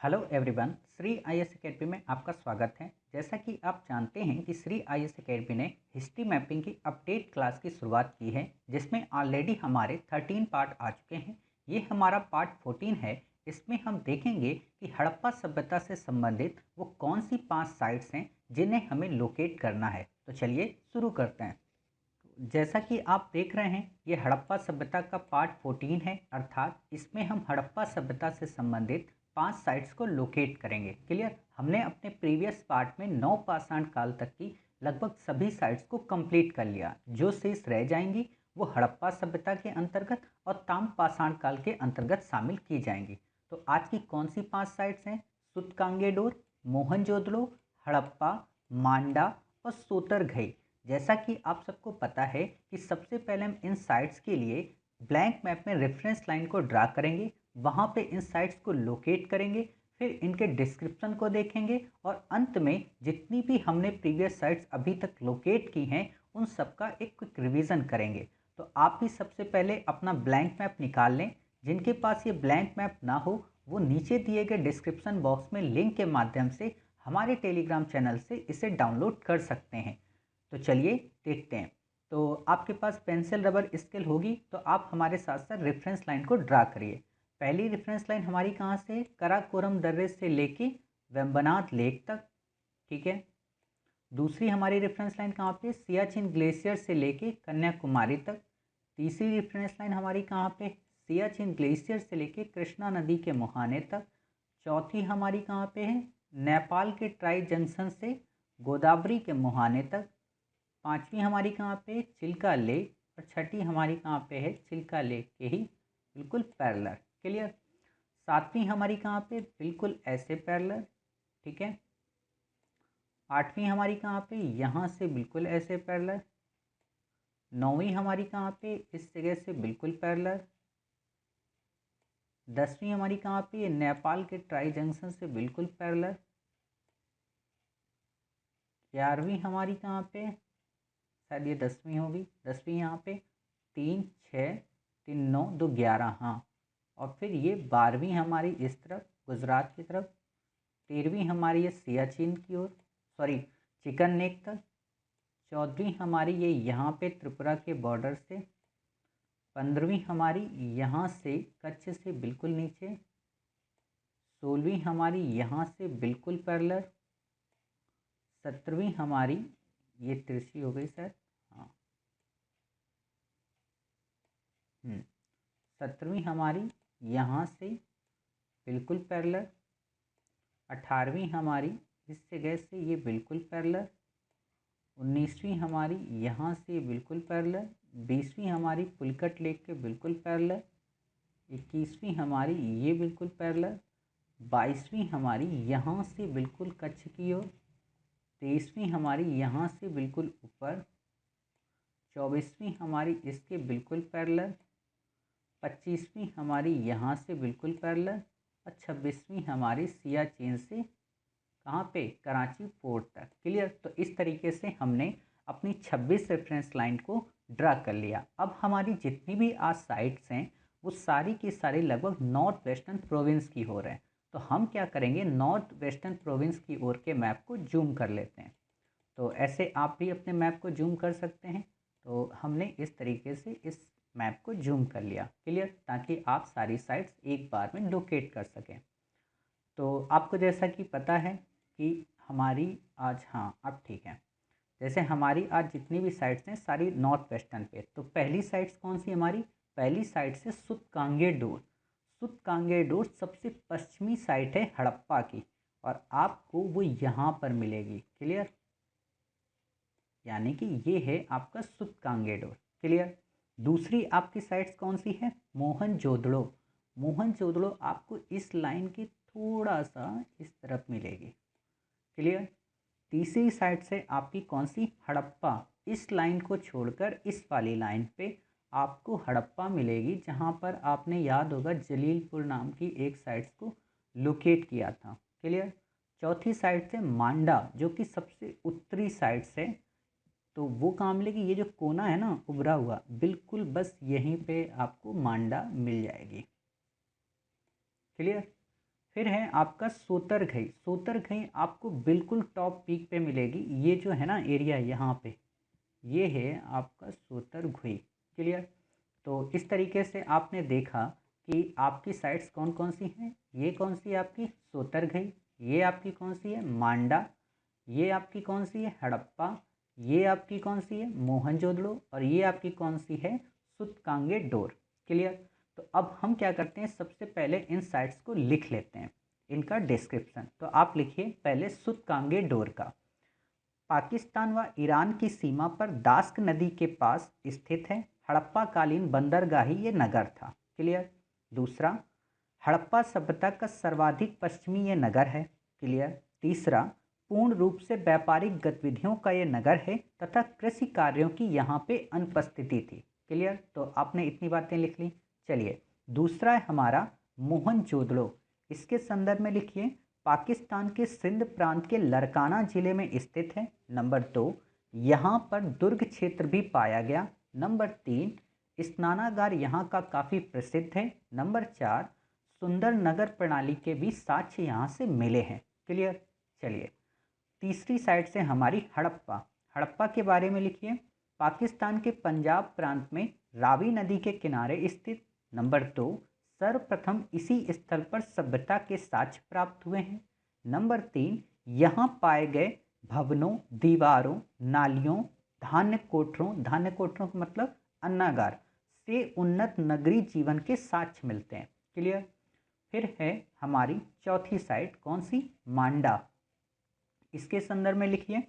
Hello everyone, Shri IAS academy में आपका स्वागत है। जैसा कि आप जानते हैं कि श्री आईएएस एकेडमी ने हिस्ट्री मैपिंग की अपडेट क्लास की शुरुआत की है, जिसमें ऑलरेडी हमारे 13 पार्ट आ चुके हैं। ये हमारा पार्ट 14 है। इसमें हम देखेंगे कि हड़प्पा सभ्यता से संबंधित वो कौन सी 5 साइट्स हैं जिन्हें हमें लोकेट करना है। तो चलिए शुरू करते हैं। जैसा कि आप देख रहे हैं, ये हड़प्पा सभ्यता का पार्ट 14 है, अर्थात इसमें हम हड़प्पा सभ्यता से संबंधित 5 साइट्स को लोकेट करेंगे। क्लियर। हमने अपने प्रीवियस पार्ट में 9 पाषाण काल तक की लगभग सभी साइट्स को कंप्लीट कर लिया। जो शेष रह जाएंगी वो हड़प्पा सभ्यता के अंतर्गत और ताम पाषाण काल के अंतर्गत शामिल की जाएंगी। तो आज की कौन सी 5 साइट्स हैं? सुतकांगेडोर, मोहनजोदड़ो, हड़प्पा, मांडा और सोतरघई। जैसा कि आप सबको पता है कि सबसे पहले हम इन साइट्स के लिए ब्लैंक मैप में रेफरेंस लाइन को ड्रा करेंगे, वहाँ पे इन साइट्स को लोकेट करेंगे, फिर इनके डिस्क्रिप्शन को देखेंगे और अंत में जितनी भी हमने प्रीवियस साइट्स अभी तक लोकेट की हैं उन सब का एक क्विक रिवीजन करेंगे। तो आप भी सबसे पहले अपना ब्लैंक मैप निकाल लें। जिनके पास ये ब्लैंक मैप ना हो वो नीचे दिए गए डिस्क्रिप्शन बॉक्स में लिंक के माध्यम से हमारे टेलीग्राम चैनल से इसे डाउनलोड कर सकते हैं। तो चलिए देखते हैं। तो आपके पास पेंसिल रबर स्केल होगी तो आप हमारे साथ साथ रेफरेंस लाइन को ड्रा करिए। पहली रेफरेंस लाइन हमारी कहाँ से? कराकोरम दर्रे से लेके वेम्बनाथ लेक तक। ठीक है। दूसरी हमारी रेफरेंस लाइन कहाँ पे? सियाचिन ग्लेशियर से लेके कन्याकुमारी तक। तीसरी रेफरेंस लाइन हमारी कहाँ पे? सियाचिन ग्लेशियर से लेके कृष्णा नदी के मुहाने तक। चौथी हमारी कहाँ पे है? नेपाल के ट्राई जंक्शन से गोदावरी के मुहाने तक। पांचवी हमारी कहाँ पे? चिल्का लेक। और छठी हमारी कहाँ पे है? चिल्का लेक के ही बिल्कुल पैरेलल। क्लियर। सातवीं हमारी कहाँ पे? बिल्कुल ऐसे पैरेलल। ठीक है। आठवीं हमारी कहाँ पे? यहाँ से बिल्कुल ऐसे पैरेलल। नौवीं हमारी कहाँ पे? इस जगह से बिल्कुल पैरेलल। 10वीं हमारी कहाँ पे? नेपाल के ट्राई जंक्शन से बिल्कुल पैरेलल। 11वीं हमारी कहाँ पे? शायद ये 10वीं होगी। 10वीं यहाँ पे 3 6 3 9 2 11, हाँ। और फिर ये 12वीं हमारी इस तरफ गुजरात की तरफ। 13वीं हमारी ये सियाचिन की ओर, सॉरी चिकन नेक तक। 14वीं हमारी ये यहाँ पे त्रिपुरा के बॉर्डर से। 15वीं हमारी यहाँ से कच्छ से बिल्कुल नीचे। 16वीं हमारी यहाँ से बिल्कुल पैरेलल। 17वीं हमारी ये तिरछी हो गई शायद, हाँ। 17वीं हमारी यहाँ से बिल्कुल पैरेलल। 18वीं हमारी इस जगह से ये बिल्कुल पैरेलल। 19वीं हमारी यहाँ से बिल्कुल पैरेलल। 20वीं हमारी पुलकट लेक के बिल्कुल पैरेलल। 21वीं हमारी ये बिल्कुल पैरेलल। 22वीं हमारी यहाँ से बिल्कुल कच्छ की ओर। 23वीं हमारी यहाँ से बिल्कुल ऊपर। 24वीं हमारी इसके बिल्कुल पैरेलल। 25वीं हमारी यहाँ से बिल्कुल पैरेलल। और 26वीं हमारी सियाचिन से कहाँ पे? कराची पोर्ट तक। क्लियर। तो इस तरीके से हमने अपनी 26 रेफरेंस लाइन को ड्रा कर लिया। अब हमारी जितनी भी आज साइट्स हैं वो सारी की सारी लगभग नॉर्थ वेस्टर्न प्रोविंस की हो रहे हैं। तो हम क्या करेंगे, नॉर्थ वेस्टर्न प्रोविंस की ओर के मैप को जूम कर लेते हैं। तो ऐसे आप भी अपने मैप को जूम कर सकते हैं। तो हमने इस तरीके से इस मैप को जूम कर लिया। क्लियर। ताकि आप सारी साइट्स एक बार में लोकेट कर सकें। तो आपको जैसा कि पता है कि हमारी आज, हाँ अब ठीक है, जैसे हमारी आज जितनी भी साइट्स हैं सारी नॉर्थ वेस्टर्न पे। तो पहली साइट्स कौन सी हमारी? पहली साइट से सुतकांगेडोर। सुतकांगेडोर सबसे पश्चिमी साइट है हड़प्पा की और आपको वो यहाँ पर मिलेगी। क्लियर। यानी कि ये है आपका सुतकांगेडोर। क्लियर। दूसरी आपकी साइट्स कौन सी है? मोहनजोदड़ो। मोहनजोदड़ो आपको इस लाइन के थोड़ा सा इस तरफ मिलेगी। क्लियर। तीसरी साइड से आपकी कौन सी? हड़प्पा। इस लाइन को छोड़कर इस वाली लाइन पे आपको हड़प्पा मिलेगी, जहाँ पर आपने याद होगा जलीलपुर नाम की एक साइट्स को लोकेट किया था। क्लियर। चौथी साइड से मांडा, जो कि सबसे उत्तरी साइड से, तो वो कहाँ मिलेगी? ये जो कोना है ना उभरा हुआ, बिल्कुल बस यहीं पे आपको मांडा मिल जाएगी। क्लियर। फिर है आपका सोतरघई। सोतरघई आपको बिल्कुल टॉप पीक पे मिलेगी। ये जो है ना एरिया यहाँ पे, ये है आपका सोतरघई। क्लियर। तो इस तरीके से आपने देखा कि आपकी साइट्स कौन कौन सी हैं। ये कौन सी है आपकी सोतरघई, ये आपकी कौन सी है मांडा, ये आपकी कौन सी है हड़प्पा, ये आपकी कौन सी है मोहनजोदड़ो, और ये आपकी कौन सी है सूतकांगेडोर। क्लियर। तो अब हम क्या करते हैं, सबसे पहले इन साइट्स को लिख लेते हैं, इनका डिस्क्रिप्शन। तो आप लिखिए पहले सूतकांगेडोर का। पाकिस्तान व ईरान की सीमा पर दास्क नदी के पास स्थित है। हड़प्पा कालीन बंदरगाही ये नगर था। क्लियर। दूसरा, हड़प्पा सभ्यता का सर्वाधिक पश्चिमी ये नगर है। क्लियर। तीसरा, पूर्ण रूप से व्यापारिक गतिविधियों का ये नगर है तथा कृषि कार्यों की यहाँ पे अनुपस्थिति थी। क्लियर। तो आपने इतनी बातें लिख ली। चलिए, दूसरा है हमारा मोहनजोदड़ो। इसके संदर्भ में लिखिए, पाकिस्तान के सिंध प्रांत के लरकाना जिले में स्थित है। नंबर 2, यहाँ पर दुर्ग क्षेत्र भी पाया गया। नंबर 3, स्नानागार यहाँ का काफ़ी प्रसिद्ध है। नंबर 4, सुंदर नगर प्रणाली के भी साक्ष्य यहाँ से मिले हैं। क्लियर। चलिए, तीसरी साइड से हमारी हड़प्पा। हड़प्पा के बारे में लिखिए, पाकिस्तान के पंजाब प्रांत में रावी नदी के किनारे स्थित। नंबर 2, सर्वप्रथम इसी स्थल पर सभ्यता के साक्ष्य प्राप्त हुए हैं। नंबर 3, यहाँ पाए गए भवनों, दीवारों, नालियों, धान्य कोठरों का मतलब अन्नागार से उन्नत नगरीय जीवन के साक्ष्य मिलते हैं। क्लियर। फिर है हमारी चौथी साइट, कौन सी, मांडा। इसके संदर्भ में लिखिए,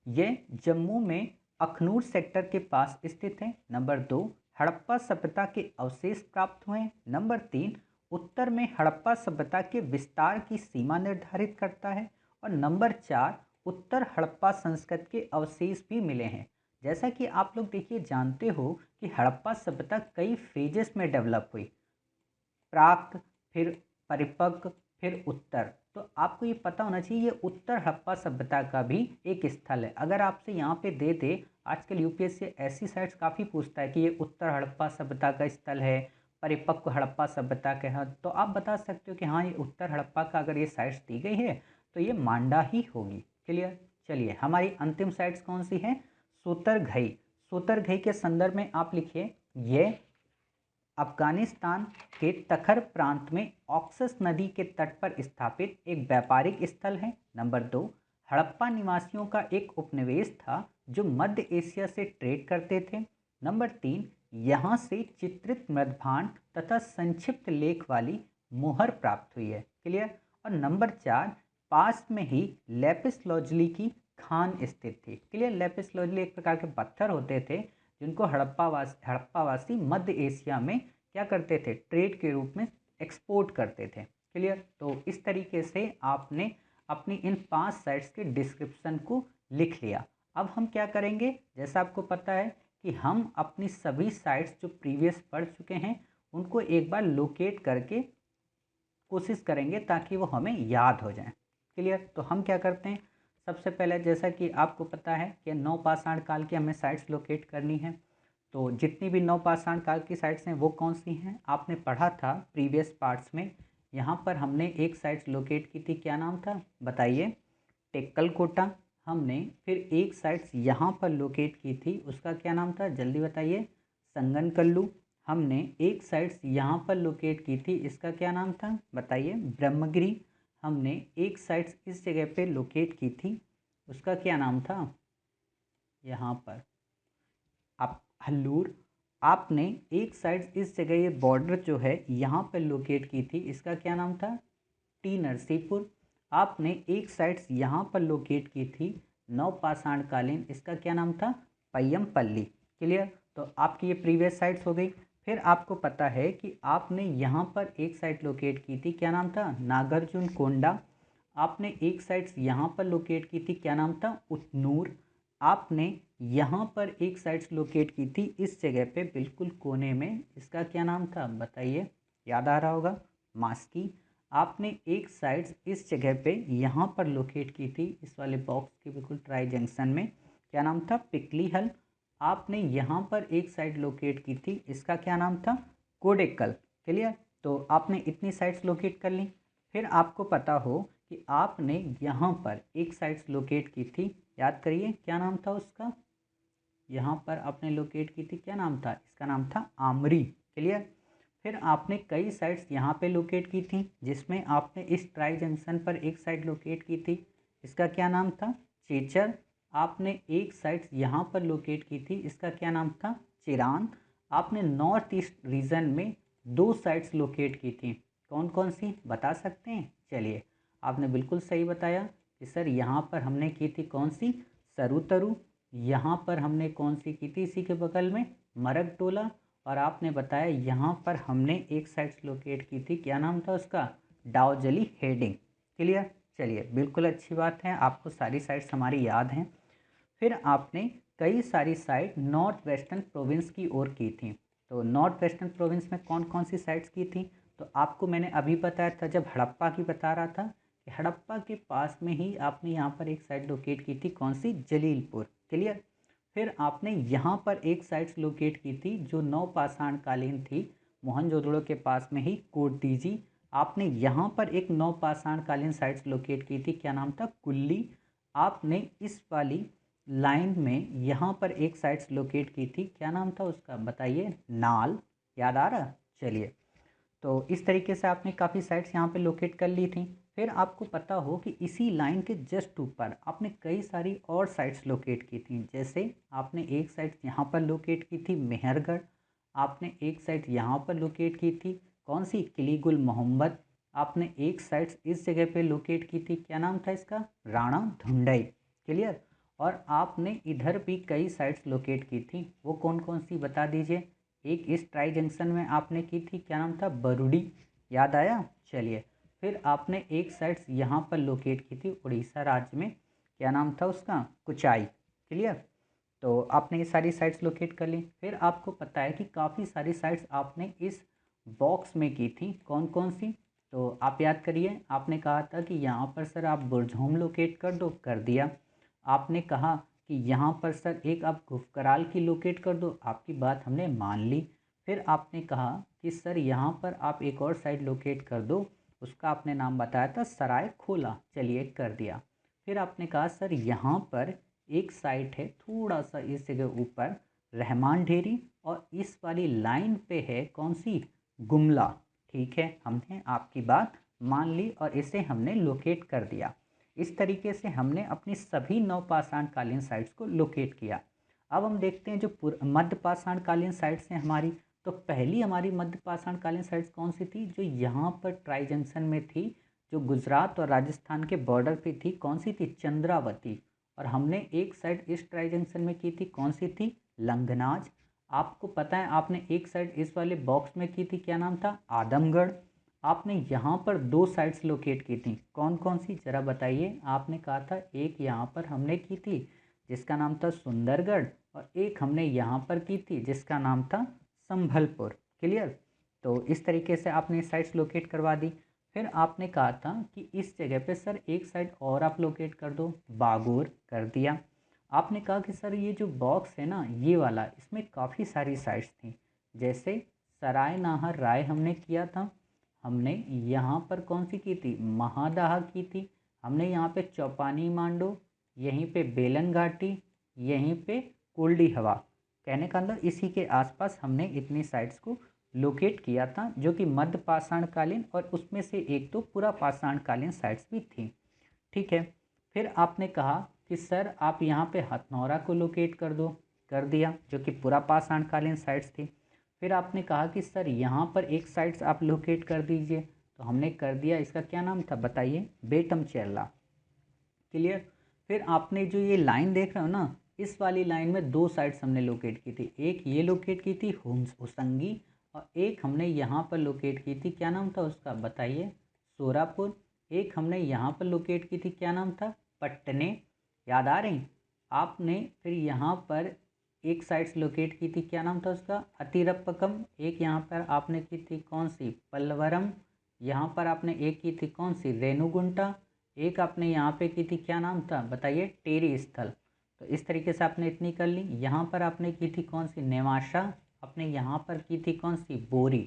यह जम्मू में अखनूर सेक्टर के पास स्थित है। नंबर 2, हड़प्पा सभ्यता के अवशेष प्राप्त हुए हैं। नंबर 3, उत्तर में हड़प्पा सभ्यता के विस्तार की सीमा निर्धारित करता है। और नंबर 4, उत्तर हड़प्पा संस्कृति के अवशेष भी मिले हैं। जैसा कि आप लोग देखिए जानते हो कि हड़प्पा सभ्यता कई फेजेस में डेवलप हुई, प्राक, फिर परिपक्व, फिर उत्तर। तो आपको ये पता होना चाहिए ये उत्तर हड़प्पा सभ्यता का भी एक स्थल है। अगर आपसे यहाँ पे दे दे, आजकल यूपीएससी ऐसी साइट्स काफ़ी पूछता है कि ये उत्तर हड़प्पा सभ्यता का स्थल है, परिपक्व हड़प्पा सभ्यता का है, तो आप बता सकते हो कि हाँ ये उत्तर हड़प्पा का अगर ये साइट्स दी गई है तो ये मांडा ही होगी। क्लियर। चलिए, हमारी अंतिम साइट्स कौन सी है, सोतरघई। सोतरघई के संदर्भ में आप लिखिए, ये अफगानिस्तान के तखर प्रांत में ऑक्सस नदी के तट पर स्थापित एक व्यापारिक स्थल है। नंबर 2, हड़प्पा निवासियों का एक उपनिवेश था जो मध्य एशिया से ट्रेड करते थे। नंबर 3, यहाँ से चित्रित मृदभांड तथा संक्षिप्त लेख वाली मोहर प्राप्त हुई है। क्लियर। और नंबर 4, पास में ही लेपिस लॉजली की खान स्थित थी। क्लियर। लेपिस लॉजली एक प्रकार के पत्थर होते थे जिनको हड़प्पावासी मध्य एशिया में क्या करते थे, ट्रेड के रूप में एक्सपोर्ट करते थे। क्लियर। तो इस तरीके से आपने अपनी इन 5 साइट्स के डिस्क्रिप्शन को लिख लिया। अब हम क्या करेंगे, जैसा आपको पता है कि हम अपनी सभी साइट्स जो प्रीवियस पढ़ चुके हैं उनको एक बार लोकेट करके कोशिश करेंगे ताकि वो हमें याद हो जाए। क्लियर। तो हम क्या करते हैं, सबसे पहले जैसा कि आपको पता है कि नवपाषाण काल की हमें साइट्स लोकेट करनी है। तो जितनी भी नवपाषाण काल की साइट्स हैं वो कौन सी हैं, आपने पढ़ा था प्रीवियस पार्ट्स में। यहाँ पर हमने एक साइट्स लोकेट की थी, क्या नाम था बताइए, टेक्कलकोटा। हमने फिर एक साइट्स यहाँ पर लोकेट की थी, उसका क्या नाम था जल्दी बताइए, संगनकल्लू। हमने एक साइट्स यहाँ पर लोकेट की थी, इसका क्या नाम था बताइए, ब्रह्मगिरी। हमने एक साइट्स इस जगह पे लोकेट की थी, उसका क्या नाम था, यहाँ पर आप हल्लूर। आपने एक साइड इस जगह ये बॉर्डर जो है यहाँ पर लोकेट की थी, इसका क्या नाम था, टी नरसीपुर। आपने एक साइड यहाँ पर लोकेट की थी नवपाषाण कालीन, इसका क्या नाम था, पय्यमपल्ली। क्लियर। तो आपकी ये प्रीवियस साइट्स हो गई। फिर आपको पता है कि आपने यहाँ पर एक साइट लोकेट की थी, क्या नाम था, नागार्जुन कोंडा। आपने एक साइट्स यहाँ पर लोकेट की थी, क्या नाम था, उतनूर। आपने यहाँ पर एक साइट्स लोकेट की थी इस जगह पे बिल्कुल कोने में, इसका क्या नाम था बताइए, याद आ रहा होगा, मास्की। आपने एक साइट्स इस जगह पे यहाँ पर लोकेट की थी, इस वाले बॉक्स के बिल्कुल ट्राई जंक्शन में, क्या नाम था, पिकली हल। आपने यहाँ पर एक साइट लोकेट की थी, इसका क्या नाम था, कोडेक्कल। क्लियर। तो आपने इतनी साइट्स लोकेट कर ली। फिर आपको पता हो कि आपने यहाँ पर एक साइट्स लोकेट की थी, याद करिए क्या नाम था उसका, यहाँ पर आपने लोकेट की थी, क्या नाम था इसका, नाम था आमरी। क्लियर। फिर आपने कई साइट्स यहाँ पे लोकेट की थी, जिसमें आपने इस ट्राई जंक्शन पर एक साइट लोकेट की थी, इसका क्या नाम था, चेचर। आपने एक साइट्स यहाँ पर लोकेट की थी, इसका क्या नाम था, चिरान। आपने नॉर्थ ईस्ट रीजन में दो साइट्स लोकेट की थी, कौन कौन सी बता सकते हैं? चलिए, आपने बिल्कुल सही बताया कि सर यहाँ पर हमने की थी कौन सी, सरुतरु। यहाँ पर हमने कौन सी की थी, इसी के बगल में मरगटोला। और आपने बताया यहाँ पर हमने एक साइट्स लोकेट की थी, क्या नाम था उसका, डाओजली हेडिंग। क्लियर। चलिए, बिल्कुल अच्छी बात है, आपको सारी साइट्स हमारी याद हैं। फिर आपने कई सारी साइट नॉर्थ वेस्टर्न प्रोविंस की ओर की थी। तो नॉर्थ वेस्टर्न प्रोविंस में कौन कौन सी साइट्स की थी? तो आपको मैंने अभी बताया था जब हड़प्पा की बता रहा था कि हड़प्पा के पास में ही आपने यहाँ पर एक साइट लोकेट की थी, कौन सी, जलीलपुर। क्लियर। फिर आपने यहाँ पर एक साइट्स लोकेट की थी जो नवपाषाण कालीन थी, मोहनजोदड़ो के पास में ही कोटदीजी। आपने यहाँ पर एक नवपाषाण कालीन साइट्स लोकेट की थी, क्या नाम था, कुल्ली। आपने इस वाली लाइन में यहाँ पर एक साइट्स लोकेट की थी, क्या नाम था उसका, बताइए, नाल। याद आ रहा? चलिए, तो इस तरीके से आपने काफ़ी साइट्स यहाँ पे लोकेट कर ली थी। फिर आपको पता हो कि इसी लाइन के जस्ट ऊपर आपने कई सारी और साइट्स लोकेट की थी, जैसे आपने एक साइट यहाँ पर लोकेट की थी मेहरगढ़। आपने एक साइट यहाँ पर लोकेट की थी, कौन सी, किलीगुल मोहम्मद। आपने एक साइट्स इस जगह पे लोकेट की थी, क्या नाम था इसका, राणा धुंडई। क्लियर। और आपने इधर भी कई साइट्स लोकेट की थी, वो कौन कौन सी बता दीजिए। एक इस ट्राई जंक्शन में आपने की थी, क्या नाम था, बरुडी। याद आया? चलिए, फिर आपने एक साइट्स यहाँ पर लोकेट की थी उड़ीसा राज्य में, क्या नाम था उसका, कुचाई। क्लियर। तो आपने ये सारी साइट्स लोकेट कर ली। फिर आपको पता है कि काफ़ी सारी साइट्स आपने इस बॉक्स में की थी, कौन कौन सी। तो आप याद करिए, आपने कहा था कि यहाँ पर सर आप बुरझोम लोकेट कर दो, कर दिया। आपने कहा कि यहाँ पर सर एक आप गुफकराल की लोकेट कर दो, आपकी बात हमने मान ली। फिर आपने कहा कि सर यहाँ पर आप एक और साइट लोकेट कर दो, उसका आपने नाम बताया था सराय खोला, चलिए कर दिया। फिर आपने कहा सर यहाँ पर एक साइट है थोड़ा सा इस जगह ऊपर, रहमान ढेरी, और इस वाली लाइन पे है कौन सी, गुमला। ठीक है, हमने आपकी बात मान ली और इसे हमने लोकेट कर दिया। इस तरीके से हमने अपनी सभी नवपाषाण कालीन साइट्स को लोकेट किया। अब हम देखते हैं जो मध्य पाषाण कालीन साइट्स हैं हमारी। तो पहली हमारी मध्य पाषाण कालीन साइट्स कौन सी थी, जो यहाँ पर ट्राई जंक्शन में थी, जो गुजरात और राजस्थान के बॉर्डर पे थी, कौन सी थी, चंद्रावती। और हमने एक साइड इस ट्राई जंक्शन में की थी, कौन सी थी, लंगनाज। आपको पता है आपने एक साइड इस वाले बॉक्स में की थी, क्या नाम था, आदमगढ़। आपने यहाँ पर दो साइट्स लोकेट की थी, कौन कौन सी जरा बताइए। आपने कहा था एक यहाँ पर हमने की थी जिसका नाम था सुंदरगढ़, और एक हमने यहाँ पर की थी जिसका नाम था संभलपुर। क्लियर। तो इस तरीके से आपने साइट्स लोकेट करवा दी। फिर आपने कहा था कि इस जगह पे सर एक साइट और आप लोकेट कर दो, बागोर, कर दिया। आपने कहा कि सर ये जो बॉक्स है ना ये वाला, इसमें काफ़ी सारी साइट्स थी, जैसे सराय नाहर राय हमने किया था, हमने यहाँ पर कौन सी की थी, महादाह की थी, हमने यहाँ पे चौपानी मांडो, यहीं पे बेलन घाटी, यहीं पे कुल्डी हवा। कहने का मतलब इसी के आसपास हमने इतनी साइट्स को लोकेट किया था, जो कि मध्य पाषाण कालीन और उसमें से एक तो पूरा पाषाण कालीन साइट्स भी थी। ठीक है। फिर आपने कहा कि सर आप यहाँ पे हथनौरा को लोकेट कर दो, कर दिया, जो कि पूरा पाषाण कालीन साइट्स थी। फिर आपने कहा कि सर यहाँ पर एक साइट्स आप लोकेट कर दीजिए, तो हमने कर दिया, इसका क्या नाम था बताइए, बेटम चेरला। क्लियर। फिर आपने जो ये लाइन देख रहे हो ना, इस वाली लाइन में दो साइट्स हमने लोकेट की थी, एक ये लोकेट की थी हुसंगी, और एक हमने यहाँ पर लोकेट की थी, क्या नाम था उसका बताइए, सोरापुर। एक हमने यहाँ पर लोकेट की थी, क्या नाम था, पट्टने। याद आ रही? आपने फिर यहाँ पर एक साइट्स लोकेट की थी, क्या नाम था उसका, अतिरप्पकम। एक यहाँ पर आपने की थी कौन सी, पल्लवरम। यहाँ पर आपने एक की थी कौन सी, रेणुगुंटा। एक आपने यहाँ पे की थी, क्या नाम था बताइए, टेरी स्थल। तो इस तरीके से आपने इतनी कर ली। यहाँ पर आपने की थी कौन सी, नेवाशा। आपने यहाँ पर की थी कौन सी, बोरी।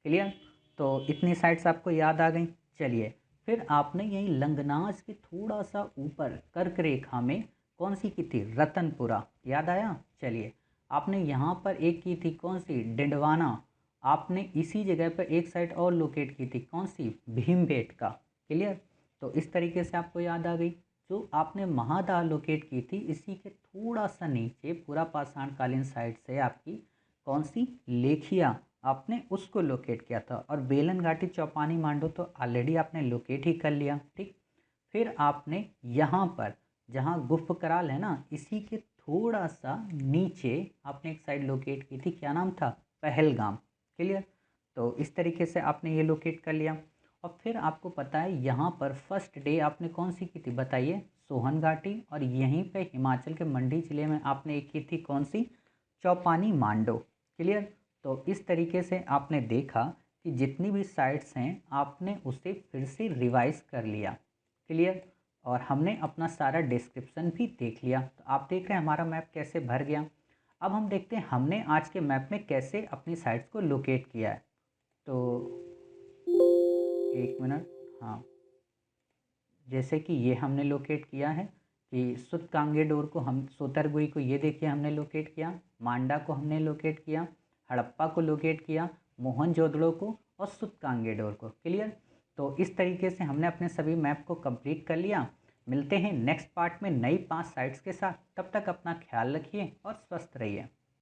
क्लियर। तो इतनी साइट्स आपको याद आ गई। चलिए, फिर आपने यही लंगनाज के थोड़ा सा ऊपर कर्क रेखा में कौन सी की थी, रतनपुरा, याद आया। चलिए, आपने यहाँ पर एक की थी कौन सी, डिंडवाना। आपने इसी जगह पर एक साइट और लोकेट की थी कौन सी, भीमबेटका। क्लियर। तो इस तरीके से आपको याद आ गई। जो आपने महादाह लोकेट की थी इसी के थोड़ा सा नीचे पूरा पाषाणकालीन साइड से आपकी कौन सी, लेखिया, आपने उसको लोकेट किया था। और बेलन घाटी चौपानी मांडो तो ऑलरेडी आपने लोकेट ही कर लिया। ठीक। फिर आपने यहाँ पर जहाँ गुफ कराल है ना, इसी के थोड़ा सा नीचे आपने एक साइड लोकेट की थी, क्या नाम था, पहलगाम। क्लियर। तो इस तरीके से आपने ये लोकेट कर लिया। और फिर आपको पता है यहाँ पर फर्स्ट डे आपने कौन सी की थी, बताइए, सोहन घाटी। और यहीं पे हिमाचल के मंडी जिले में आपने एक की थी कौन सी, चौपानी मांडो। क्लियर। तो इस तरीके से आपने देखा कि जितनी भी साइट्स हैं आपने उसे फिर से रिवाइज कर लिया। क्लियर। और हमने अपना सारा डिस्क्रिप्शन भी देख लिया। तो आप देख रहे हैं हमारा मैप कैसे भर गया। अब हम देखते हैं हमने आज के मैप में कैसे अपनी साइट्स को लोकेट किया है। तो एक मिनट, हाँ, जैसे कि ये हमने लोकेट किया है कि सुतकांगेडोर को, हम सोतरगुई को, ये देखिए हमने लोकेट किया। मांडा को हमने लोकेट किया, हड़प्पा को लोकेट किया, मोहनजोदड़ो को और सुतकांगेडोर को। क्लियर। तो इस तरीके से हमने अपने सभी मैप को कंप्लीट कर लिया। मिलते हैं नेक्स्ट पार्ट में नई 5 साइट्स के साथ। तब तक अपना ख्याल रखिए और स्वस्थ रहिए।